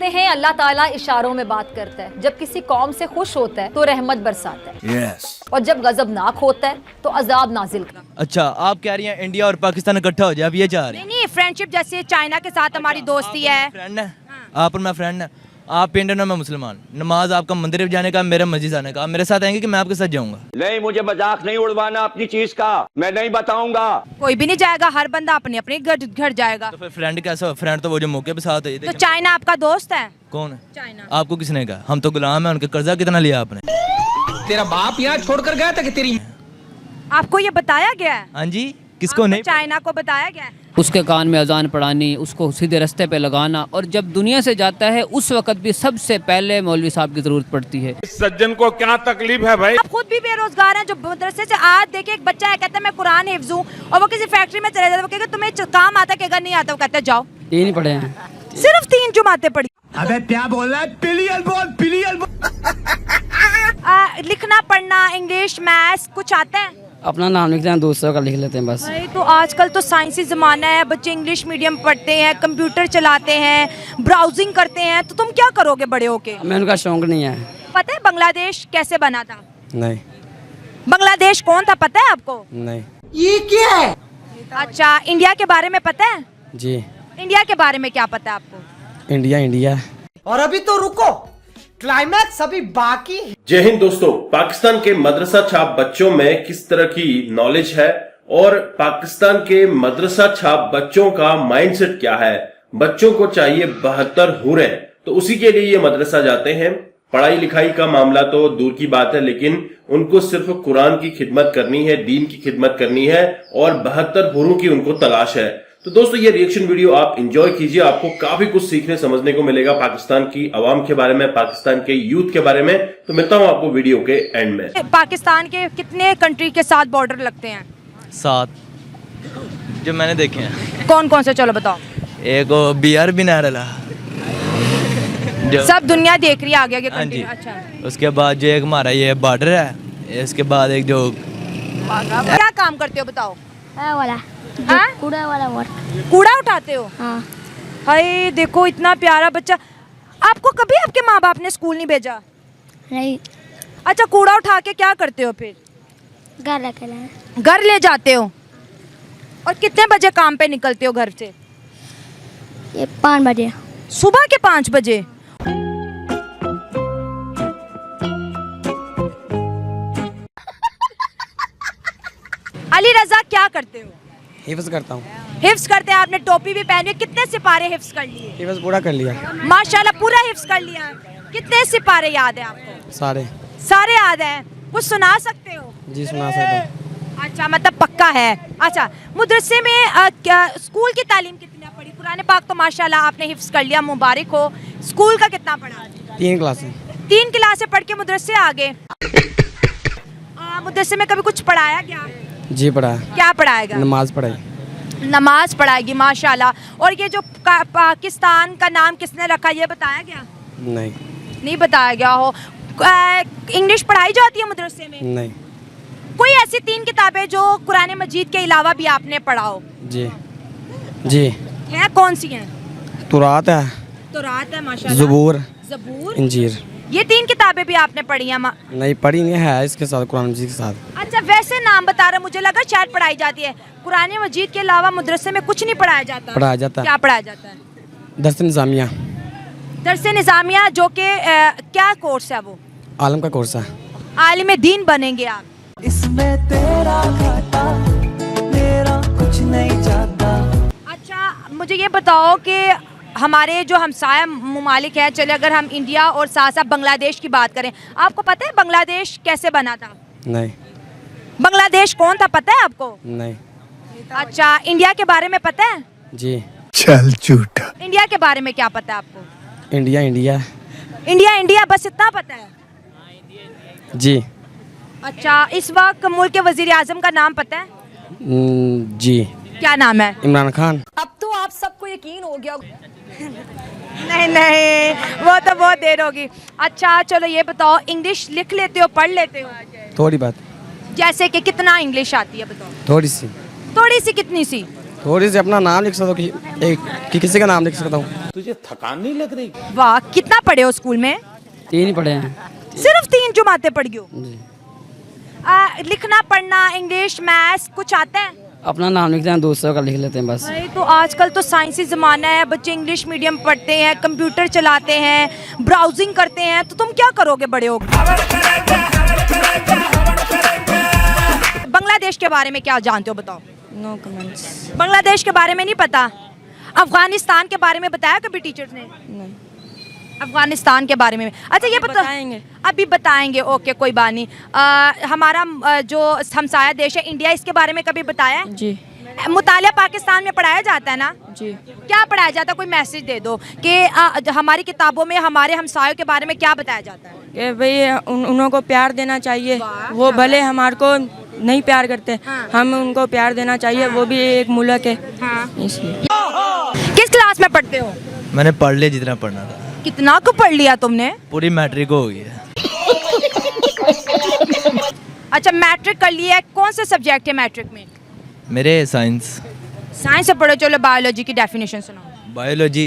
कहते हैं अल्लाह ताला इशारों में बात करता है। जब किसी कौम से खुश होता है तो रहमत बरसाता है। yes. और जब गजबनाक होता है तो अजाब नाजिल करता है। अच्छा, आप कह रही हैं इंडिया और पाकिस्तान इकट्ठा हो जाए, आप ये चाह रही हैं? नहीं, फ्रेंडशिप जैसे चाइना के साथ हमारी दोस्ती है। फ्रेंड है आप और मैं फ्रेंड है। आप इंडियन और मैं मुसलमान। नमाज आपका मंदिर में जाने का, मेरा मस्जिद आने का। आप मेरे साथ आएंगे कि मैं आपके साथ जाऊंगा? नहीं, मुझे मजाक नहीं उड़वाना अपनी चीज का, मैं नहीं बताऊंगा। कोई भी नहीं जाएगा, हर बंदा अपने अपने घर जाएगा। तो फिर फ्रेंड कैसा? फ्रेंड तो वो जो मौके पे साथ है। तो चाइना आपका दोस्त है? कौन है? चाइना। आपको किसने कहा? हम तो गुलाम है उनके। कर्जा कितना लिया आपने? तेरा बाप यहाँ छोड़कर गया था कि तेरी? आपको ये बताया गया है? हाँ जी, किसको नहीं? चाइना को बताया गया है। उसके कान में अजान पढ़ानी, उसको सीधे रास्ते पे लगाना, और जब दुनिया से जाता है उस वक्त भी सबसे पहले मौलवी साहब की जरूरत पड़ती है। इस सज्जन को क्या तकलीफ है भाई? आप खुद भी बेरोजगार हैं, जो मदरसे से आज देखिए एक बच्चा है कहता है मैं कुरान हिफ्ज हूँ, और वो किसी फैक्ट्री में चले जाता है, वो कहता तुम्हें काम आता है कि अगर नहीं आता, वो कहता है जाओ। ये नहीं पढ़े हैं, सिर्फ 3 जुमातें पढ़ी। अबे क्या बोल रहा है? पिलियल बोल, पिलियल बोल। लिखना पढ़ना इंग्लिश मैथ्स कुछ आता है? अपना नाम लिखते हैं, दूसरों का लिख लेते हैं बस। भाई तो आजकल तो साइंसी ज़माना है, बच्चे इंग्लिश मीडियम पढ़ते हैं, कंप्यूटर चलाते हैं, ब्राउजिंग करते हैं, तो तुम क्या करोगे बड़े होके? मैं उनका शौक नहीं है। पता है बांग्लादेश कैसे बना था? नहीं। बांग्लादेश कौन था पता है आपको? नहीं। ये क्या है? अच्छा, इंडिया के बारे में पता है? जी। इंडिया के बारे में क्या पता है आपको? India India. और अभी तो रुको, क्लाइमैक्स अभी बाकी। जय हिंद दोस्तों। पाकिस्तान के मदरसा छाप बच्चों में किस तरह की नॉलेज है और पाकिस्तान के मदरसा छाप बच्चों का माइंडसेट क्या है? बच्चों को चाहिए 72 हुरें, तो उसी के लिए ये मदरसा जाते हैं। पढ़ाई लिखाई का मामला तो दूर की बात है, लेकिन उनको सिर्फ कुरान की खिदमत करनी है, दीन की खिदमत करनी है, और 72 हुरों की उनको तलाश है। तो दोस्तों ये रिएक्शन वीडियो आप एंजॉय कीजिए, आपको काफी कुछ सीखने समझने को मिलेगा पाकिस्तान की आवाम के बारे में, पाकिस्तान के यूथ के बारे में। तो मिलता हूं आपको वीडियो के एंड में। पाकिस्तान के कितने कंट्री के साथ बॉर्डर लगते हैं? 7 जो मैंने देखे हैं। कौन कौन से, चलो बताओ। एक BR भी नारला, सब दुनिया देख रही है आगे आगे हाँ कंट्री। जी। अच्छा, उसके बाद जो एक हमारा ये बॉर्डर है, इसके बाद एक जो क्या काम करते हो बताओ? वाला हाँ? कूड़ा वाला वर्क। कूड़ा उठाते हो? हाँ। हाय देखो इतना प्यारा बच्चा। आपको कभी आपके माँ बाप ने स्कूल नहीं भेजा? नहीं, अच्छा, कूड़ा उठा के क्या करते हो फिर? घर रखे हैं। घर ले जाते हो? और कितने बजे काम पे निकलते हो घर से? ये 5 बजे। सुबह के 5 बजे? अली रजा क्या करते हो? हिफ्ज करता हूँ। हिफ्ज करते हैं। आपने टोपी भी पहनी है। कितने सिपारे हिफ्ज कर लिए? हिफ्ज पूरा कर लिया। माशाल्लाह पूरा हिफ्ज कर लिया। कितने सिपारे याद है आपको? सारे याद है। कुछ सुना सकते हो? जी सुना सकता हूँ। अच्छा, मतलब पक्का है। अच्छा, मदरसे में स्कूल की तालीम कितना पढ़ी? कुरान पाक तो माशाल्लाह आपने हिफ्ज कर लिया, मुबारक हो। स्कूल का कितना पढ़ा? 3 क्लासें। 3 क्लासें पढ़ के मदरसे आ गए। मदरसे में कभी कुछ पढ़ाया क्या? जी पढ़ा। क्या पढ़ाएगा? नमाज पढ़ाई। नमाज पढ़ाएगी, माशाल्लाह। और ये जो पाकिस्तान का नाम किसने रखा, ये बताया गया? नहीं बताया गया हो। इंग्लिश पढ़ाई जाती है मदरसे में? नहीं। कोई ऐसी 3 किताबें जो कुरान मजीद के अलावा भी आपने पढ़ा हो? जी है, कौन सी हैं? तुरात है, तौरात है माशाल्लाह, ज़बूर, इंजीर। ये 3 किताबें भी आपने पढ़ी हैं? नहीं पढ़ी नहीं है, इसके साथ कुरान मजीद के साथ। अच्छा, वैसे नाम बता रहे, मुझे लगा शायद पढ़ाई जाती है। कुरान मजीद के अलावा मदरसे में कुछ नहीं पढ़ाया जाता? पढ़ाया जाता है। क्या पढ़ाया जाता है? दर्स निज़ामिया। दर्स निज़ामिया, जो कि क्या कोर्स है वो? आलम का कोर्स है। आलिम दीन बनेंगे आप? इसमें तेरा घाटा, मेरा कुछ नहीं जाता। अच्छा, मुझे ये बताओ कि हमारे जो हमसाया मुमालिक है, चले अगर हम इंडिया और साथ साथ बांग्लादेश की बात करें, आपको पता है बांग्लादेश कैसे बना था? नहीं। बांग्लादेश कौन था पता है आपको? नहीं। अच्छा, इंडिया के बारे में पता है? जी। चल झूठा। इंडिया के बारे में क्या पता है आपको? India India. इंडिया बस इतना पता है? जी। अच्छा, इस वक्त मुल्क के वजीर आजम का नाम पता है? जी। क्या नाम है? इमरान खान। अब तो आप सबको यकीन हो गया। नहीं, वो तो बहुत देर होगी। अच्छा चलो ये बताओ, इंग्लिश लिख लेते हो, पढ़ लेते हो? थोड़ी बात। जैसे कि कितना इंग्लिश आती है बताओ? थोड़ी सी। थोड़ी सी कितनी सी? थोड़ी सी अपना नाम लिख सकता हूँ कि किसी का नाम लिख सकता हूँ। तुझे थकान नहीं लग रही? वाह, कितना पढ़े हो स्कूल में? 3 ही पढ़े हैं। सिर्फ 3 जमातें पढ़ी हो? लिखना पढ़ना इंग्लिश मैथ्स कुछ आता है? अपना नाम लिखते हैं, दूसरों का लिख लेते हैं बस। भाई तो आजकल तो साइंसी ज़माना है, बच्चे इंग्लिश मीडियम पढ़ते हैं, कंप्यूटर चलाते हैं, ब्राउजिंग करते हैं, तो तुम क्या करोगे बड़े होकर? बांग्लादेश के बारे में क्या जानते हो बताओ? No comments. बांग्लादेश के बारे में नहीं पता? अफगानिस्तान के बारे में बताया कभी टीचर्स ने? नहीं। अफगानिस्तान के बारे में अच्छा ये बताएंगे? अभी बताएंगे, ओके कोई बात नहीं। हमारा जो हमसाया देश है इंडिया, इसके बारे में कभी बताया है? जी। मुतालिया पाकिस्तान में पढ़ाया जाता है ना? जी। क्या पढ़ाया जाता है? कोई मैसेज दे दो कि हमारी किताबों में हमारे हमसायों के बारे में क्या बताया जाता है? कि भाई उन्हों को प्यार देना चाहिए, वो भले हमारे को नहीं प्यार करते, हम उनको प्यार देना चाहिए, वो भी एक मुल्क है। इसलिए। किस क्लास में पढ़ते हो? मैंने पढ़ लिया जितना पढ़ना था। कितना को पढ़ लिया तुमने? पूरी मैट्रिक हो गई है। अच्छा मैट्रिक कर लिया है, कौन से सब्जेक्ट है मैट्रिक में? मेरे साइंस। साइंस से पढ़ो, चलो बायोलॉजी की डेफिनेशन सुनाओ। बायोलॉजी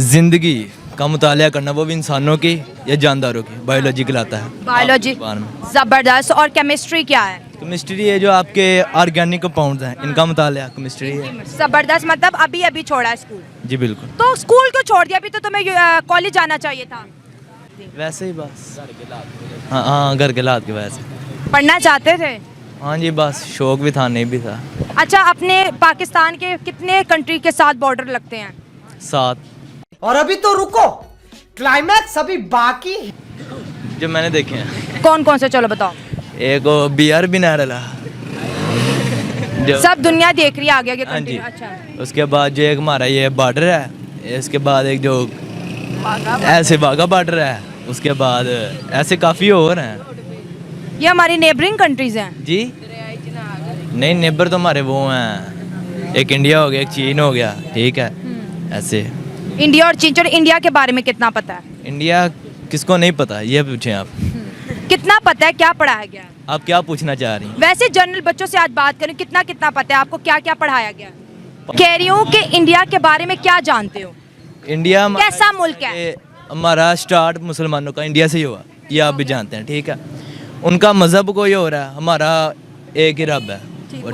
जिंदगी का मुतालिया करना, वो भी इंसानों की या जानदारों की, बायोलॉजी कहलाता है। बायोलॉजी जबरदस्त। और केमिस्ट्री क्या है? केमिस्ट्री है जो आपके ऑर्गेनिक कंपाउंड्स हैं, इनका मुतालिया केमिस्ट्री है। जबरदस्त। मतलब अभी अभी छोड़ा है स्कूल? जी बिल्कुल। तो स्कूल क्यों छोड़ दिया? अभी तो तुम्हें कॉलेज जाना चाहिए था। वैसे ही बस हाँ घर के हालात की वजह से। पढ़ना चाहते थे? हाँ जी बस शौक भी था, नहीं भी था। अच्छा अपने पाकिस्तान के कितने कंट्री के साथ बॉर्डर लगते हैं? 7। और अभी तो रुको, क्लाइमैक्स अभी बाकी है। जो मैंने देखे हैं। कौन कौन से? चलो बताओ। एक BR बिनारला, सब दुनिया देख रही है आगे आगे हाँ जी। अच्छा। उसके बाद जो एक हमारा ये बॉर्डर है, इसके बाद एक जो ऐसे वाघा बॉर्डर है, उसके बाद ऐसे काफ़ी और हैं। ये हमारी नेबरिंग कंट्रीज हैं जी? नहीं नेबर तो हमारे वो हैं, एक इंडिया हो गया, एक चीन हो गया, ठीक है ऐसे। इंडिया और चीन। चलो इंडिया के बारे में कितना पता है? इंडिया किसको नहीं पता, ये पूछें आप। कितना पता है? क्या पढ़ाया गया है? आप क्या पूछना चाह रही हैं? वैसे जनरल बच्चों से आज बात करें, कितना कितना पता है आपको? क्या क्या पढ़ाया गया? कह रही हूँ कि इंडिया के बारे में क्या जानते हो? इंडिया कैसा मुल्क है? हमारा स्टार्ट मुसलमानों का इंडिया से ही हुआ, ये आप भी जानते हैं, ठीक है। उनका मजहब कोई और है, हमारा एक ही रब है,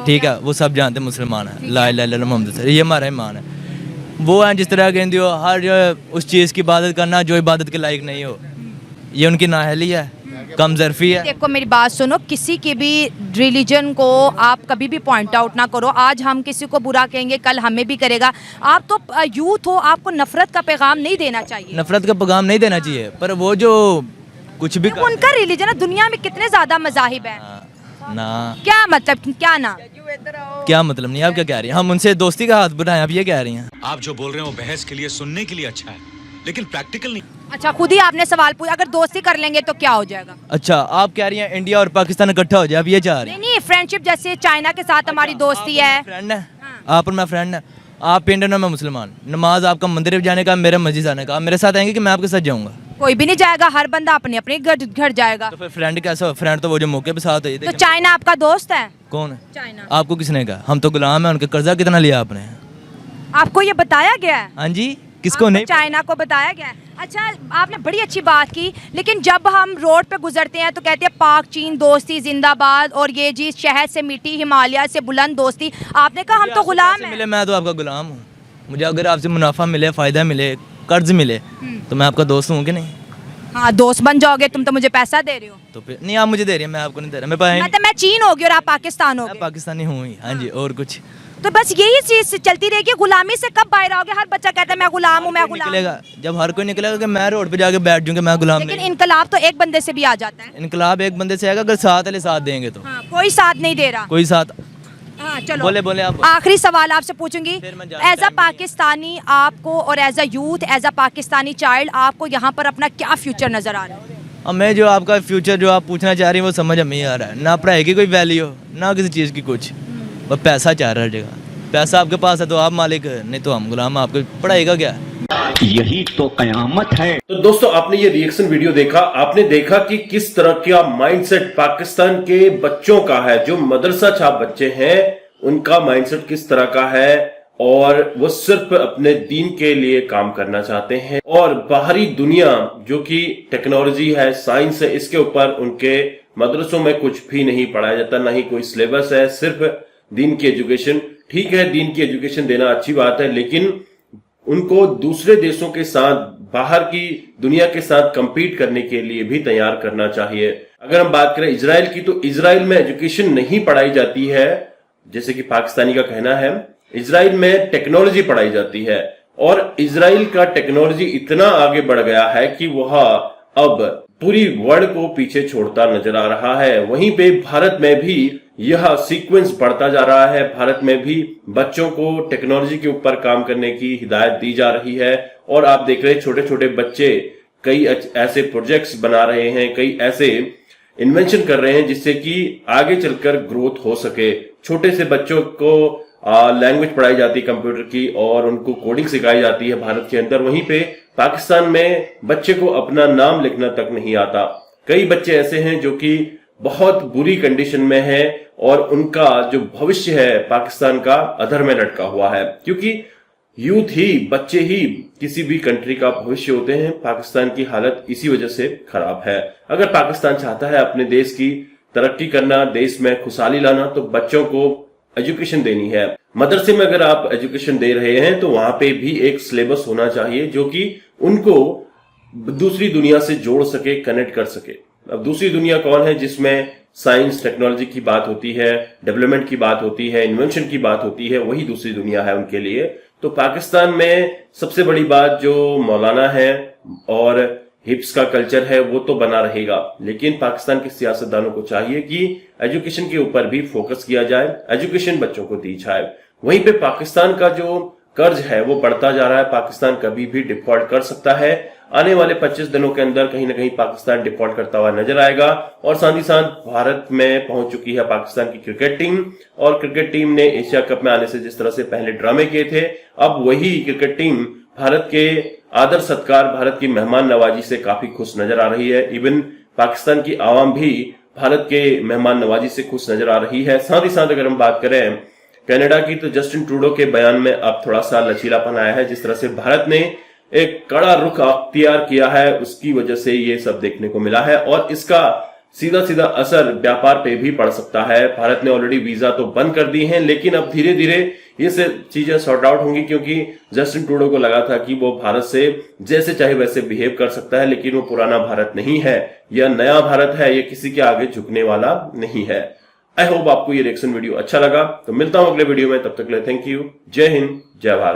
ठीक है, वो सब जानते हैं, मुसलमान है, ला इलाहा इल्लल्लाह मुहम्मद, ये हमारा ईमान है। वो हैं जिस तरह कहते हो हर उस चीज़ की इबादत करना जो इबादत के लायक नहीं हो, ये उनकी नाअहली है, कमजरफी है। देखो मेरी बात सुनो, किसी की भी रिलीजन को आप कभी भी पॉइंट आउट ना करो। आज हम किसी को बुरा कहेंगे, कल हमें भी करेगा। आप तो यूथ हो, आपको नफरत का पैगाम नहीं देना चाहिए। नफरत का पैगाम नहीं देना चाहिए, पर वो जो कुछ भी उनका रिलीजन है, दुनिया में कितने ज्यादा मजाहिब है ना। क्या मतलब? क्या ना? क्या मतलब नहीं, आप क्या कह रही हैं? हम उनसे दोस्ती का हाथ बढ़ाएं, आप ये कह रही हैं? आप जो बोल रहे हैं वो बहस के लिए, सुनने के लिए अच्छा है, लेकिन प्रैक्टिकल नहीं। अच्छा खुद ही आपने सवाल पूछा, अगर दोस्ती कर लेंगे तो क्या हो जाएगा? अच्छा आप कह रही हैं इंडिया और पाकिस्तान इकट्ठा हो जाए, आप ये चाह रही हैं? नहीं फ्रेंडशिप, जैसे चाइना के साथ हमारी दोस्ती है। फ्रेंड है आप और मैं फ्रेंड है। आप इंडियन और मैं मुसलमान, नमाज आपका मंदिर जाने का, मेरा मस्जिद आने का। आप मेरे साथ आएंगे कि मैं आपके साथ जाऊंगा? कोई भी नहीं जाएगा, हर बंदा अपने अपने घर जाएगा। तो फिर फ्रेंड कैसा हो? फ्रेंड तो वो जो मौके पे साथ हो। तो चाइना आपका दोस्त है? कौन है चाइना? आपको किसने कहा? हम तो गुलाम है उनके। कर्जा कितना लिया आपने? आपको ये बताया गया है? हाँ जी, किसको नहीं? चाइना को बताया गया है। अच्छा आपने बड़ी अच्छी बात की, लेकिन जब हम रोड पे गुजरते हैं तो कहते हैं पाक चीन दोस्ती जिंदाबाद, और ये जी शहर से मिट्टी, हिमालय से बुलंद दोस्ती। आपने कहा हम तो गुलाम हैं। मिले मैं तो आपका गुलाम हूँ। मुझे अगर आपसे मुनाफा मिले, फायदा मिले, कर्ज मिले, तो मैं आपका दोस्त हूँ कि नहीं? हाँ दोस्त बन जाओगे, तुम तो मुझे पैसा दे रहे हो। तो फिर नहीं, आप मुझे दे रही हैं, मैं आपको नहीं दे रहा। मतलब मैं चीन होगी और आप पाकिस्तान होगे। पाकिस्तानी हूँ ही, हाँ जी। और कुछ तो बस यही चीज चलती रहेगी। गुलामी से कब बाहर आओगे? हर बच्चा कहता है मैं गुलाम हूँ, मैं गुलाम। निकलेगा जब हर कोई निकलेगा कि मैं रोड पे जाके बैठ जाऊंगा मैं गुलाम नहीं। लेकिन इनकलाब तो एक बंदे से भी आ जाता है। इनकलाब एक बंदे से आएगा अगर साथ वाले साथ देंगे तो। हाँ, कोई साथ नहीं दे रहा। कोई साथ। हाँ चलो बोले आप। आखिरी सवाल आपसे पूछूंगी, एज अ पाकिस्तानी आपको, और as a youth, as a Pakistani child, आपको यहाँ पर अपना क्या फ्यूचर नजर आ रहा है? अब मैं जो आपका फ्यूचर जो आप पूछना चाह रही हैं वो समझ में नहीं आ रहा है। ना पढ़ाई की कोई वैल्यू, ना किसी चीज़ की कुछ, बस पैसा चाह रहा है जगह। पैसा आपके पास है तो आप मालिक, नहीं तो हम गुलाम। आपको पढ़ाई का क्या है? यही तो कयामत है। तो दोस्तों आपने ये रिएक्शन वीडियो देखा, आपने देखा कि किस तरह का माइंडसेट पाकिस्तान के बच्चों का है। जो मदरसा छाप बच्चे हैं उनका माइंडसेट किस तरह का है और वो सिर्फ अपने दीन के लिए काम करना चाहते हैं और बाहरी दुनिया जो कि टेक्नोलॉजी है, साइंस है, इसके ऊपर उनके मदरसों में कुछ भी नहीं पढ़ाया जाता, ना ही कोई सिलेबस है, सिर्फ दीन की एजुकेशन। ठीक है, दीन की एजुकेशन देना अच्छी बात है, लेकिन उनको दूसरे देशों के साथ, बाहर की दुनिया के साथ कंपीट करने के लिए भी तैयार करना चाहिए। अगर हम बात करें इजराइल की, तो इजराइल में एजुकेशन नहीं पढ़ाई जाती है, जैसे कि पाकिस्तानी का कहना है। इजराइल में टेक्नोलॉजी पढ़ाई जाती है और इजराइल का टेक्नोलॉजी इतना आगे बढ़ गया है कि वह अब पूरी वर्ल्ड को पीछे छोड़ता नजर आ रहा है। वहीं पे भारत में भी यह सीक्वेंस बढ़ता जा रहा है। भारत में भी बच्चों को टेक्नोलॉजी के ऊपर काम करने की हिदायत दी जा रही है और आप देख रहे हैं छोटे छोटे बच्चे कई ऐसे प्रोजेक्ट्स बना रहे हैं, कई ऐसे इन्वेंशन कर रहे हैं जिससे कि आगे चलकर ग्रोथ हो सके। छोटे से बच्चों को लैंग्वेज पढ़ाई जाती है कंप्यूटर की और उनको कोडिंग सिखाई जाती है भारत के अंदर। वहीं पे पाकिस्तान में बच्चे को अपना नाम लिखना तक नहीं आता। कई बच्चे ऐसे हैं जो कि बहुत बुरी कंडीशन में हैं और उनका जो भविष्य है पाकिस्तान का अधर में लटका हुआ है, क्योंकि यूथ ही, बच्चे ही किसी भी कंट्री का भविष्य होते हैं। पाकिस्तान की हालत इसी वजह से खराब है। अगर पाकिस्तान चाहता है अपने देश की तरक्की करना, देश में खुशहाली लाना, तो बच्चों को एजुकेशन देनी है। मदरसे में अगर आप एजुकेशन दे रहे हैं तो वहां पे भी एक सिलेबस होना चाहिए जो कि उनको दूसरी दुनिया से जोड़ सके, कनेक्ट कर सके। अब दूसरी दुनिया कौन है? जिसमें साइंस टेक्नोलॉजी की बात होती है, डेवलपमेंट की बात होती है, इन्वेंशन की बात होती है, वही दूसरी दुनिया है उनके लिए। तो पाकिस्तान में सबसे बड़ी बात जो मौलाना है और हिप्स का कल्चर है वो तो बना रहेगा, लेकिन पाकिस्तान के सियासतदानों को चाहिए कि एजुकेशन के ऊपर भी फोकस किया जाए, एजुकेशन बच्चों को दी जाए। वहीं पे पाकिस्तान का जो कर्ज है वो बढ़ता जा रहा है। पाकिस्तान कभी भी डिफॉल्ट कर सकता है। आने वाले 25 दिनों के अंदर कहीं ना कहीं पाकिस्तान डिफॉल्ट करता हुआ नजर आएगा। और साथ ही साथ भारत में पहुंच चुकी है पाकिस्तान की क्रिकेट टीम, और क्रिकेट टीम ने एशिया कप में आने से जिस तरह से पहले ड्रामे किए थे, अब वही क्रिकेट टीम भारत के आदर सत्कार, भारत की मेहमान नवाजी से काफी खुश नजर आ रही है। इवन पाकिस्तान की आवाम भी भारत के मेहमान नवाजी से खुश नजर आ रही है। साथ ही साथ अगर हम बात करें कनाडा की, तो जस्टिन ट्रूडो के बयान में अब थोड़ा सा लचीलापन आया है। जिस तरह से भारत ने एक कड़ा रुख अख्तियार किया है, उसकी वजह से ये सब देखने को मिला है और इसका सीधा सीधा असर व्यापार पे भी पड़ सकता है। भारत ने ऑलरेडी वीजा तो बंद कर दी है, लेकिन अब धीरे धीरे ये सब चीजें सॉर्ट आउट होंगी, क्योंकि जस्टिन ट्रूडो को लगा था कि वो भारत से जैसे चाहे वैसे बिहेव कर सकता है, लेकिन वो पुराना भारत नहीं है, यह नया भारत है, ये किसी के आगे झुकने वाला नहीं है। आई होप आपको ये रिएक्शन वीडियो अच्छा लगा। तो मिलता हूं अगले वीडियो में, तब तक के लिए थैंक यू। जय हिंद, जय भारत।